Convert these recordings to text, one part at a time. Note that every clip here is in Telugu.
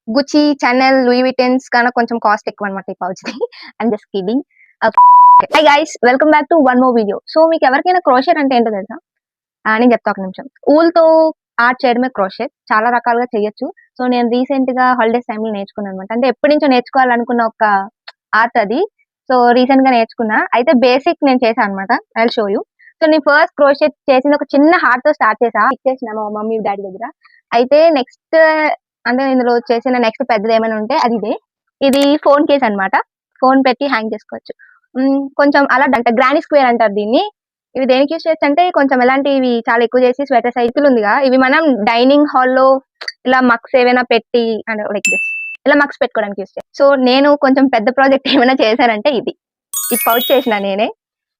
గుచి, చానెల్, లూయి విటన్స్ కన్నా కొంచెం కాస్ట్ ఎక్కువ అనమాట ఈ పౌచ్‌ది. I'm just kidding. Hi guys welcome back to one more video. So మీకు ఎవరికైనా క్రోషెట్ అంటే ఏంటో తెలుసా? నేను చెప్తా ఒక నిమిషం. ఊల్‌తో ఆర్ట్ చేయడమే క్రోషెట్. చాలా రకాలుగా చేయొచ్చు. సో నేను రీసెంట్‌గా హాలిడేస్ టైమ్‌లో నేర్చుకున్నాను అనమాట. అంటే ఎప్పటినుంచో నేర్చుకోవాలనుకున్న ఒక ఆర్ట్ అది. సో రీసెంట్‌గా నేర్చుకున్నా. అయితే బేసిక్ నేను చేశా అనమాట. I will show you. So నేను ఫస్ట్ క్రోషెట్ చేసింది ఒక చిన్న హార్ట్‌తో స్టార్ట్ చేశా. ఇచ్చేసిన మా మమ్మీ, డ్యాడీ దగ్గర. అయితే నెక్స్ట్ అంటే ఇందులో చేసిన నెక్స్ట్ పెద్దది ఏమైనా ఉంటే అది ఇదే. ఇది ఫోన్ కేస్ అన్నమాట. ఫోన్ పెట్టి హ్యాంగ్ చేసుకోవచ్చు. కొంచెం అలా అంటే గ్రానీ స్క్వేర్ అంటారు దీన్ని. ఇవి దేనికి యూజ్ చేయొచ్చు అంటే కొంచెం ఎలాంటివి చాలా ఎక్కువ చేసి స్వెటర్ సైకిల్ ఉందిగా ఇవి మనం డైనింగ్ హాల్లో ఇలా మగ్స్ ఏమైనా పెట్టి అండ్ లైక్ దిస్ ఇలా మగ్స్ పెట్టుకోవడానికి యూజ్ చేస్తాం. సో నేను కొంచెం పెద్ద ప్రాజెక్ట్ ఏమైనా చేశానంటే ఇది. ఈ పౌచ్ చేసిన నేనే.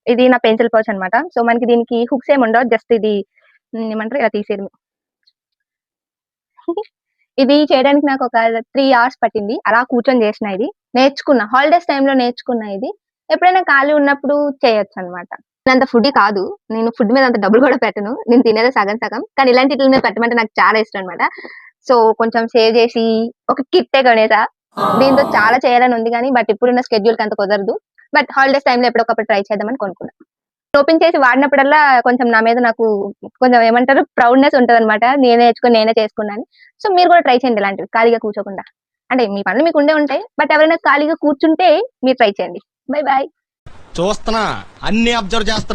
ఇది నా పెన్సిల్ పౌచ్ అన్నమాట. సో మనకి దీనికి హుక్స్ ఏమి ఉండవు. జస్ట్ ఇది ఏమంటారు ఇలా తీసేయడమే. ఇది చేయడానికి నాకు ఒక 3 అవర్స్ పట్టింది. అలా కూర్చొని చేసిన ఇది. నేర్చుకున్నా. హాలిడేస్ టైమ్‌లో నేర్చుకున్నా ఇది. ఎప్పుడైనా ఖాళీ ఉన్నప్పుడు చేయొచ్చనమాట. నేనంత ఫుడ్డీ కాదు. నేను ఫుడ్ మీద అంత డబ్బులు కూడా పెట్టను. నేను తినేదే సగం సగం. కానీ ఇలాంటిట్ల మీద పెట్టమంటే నాకు చాలా ఇష్టం అనమాట. సో కొంచెం సేవ్ చేసి ఒక కిట్టే కొనేసా. దీంతో చాలా చేయాలని ఉంది గానీ బట్ ఇప్పుడున్న స్కెడ్యూల్‌కి అంత కుదరదు. బట్ హాలిడేస్ టైమ్‌లో ఎప్పుడో ఒకప్పుడు ట్రై చేద్దామని కొనుక్కున్నా. ఓపెన్ చేసి వాడినప్పుడల్లా కొంచెం నా మీద నాకు కొంచెం ఏమంటారు ప్రౌడ్‌నెస్ ఉంటదనమాట. నేనే నేర్చుకొని నేనే చేసుకున్నా అని. సో మీరు కూడా ట్రై చేయండి ఇలాంటివి ఖాళీగా కూర్చోకుండా. అంటే మీ పనులు మీకు ఉండే ఉంటాయి. బట్ ఎవరైనా ఖాళీగా కూర్చుంటే మీరు ట్రై చేయండి. By by. చూస్తున్నా అన్ని అబ్జర్వ్ చేస్తున్నా.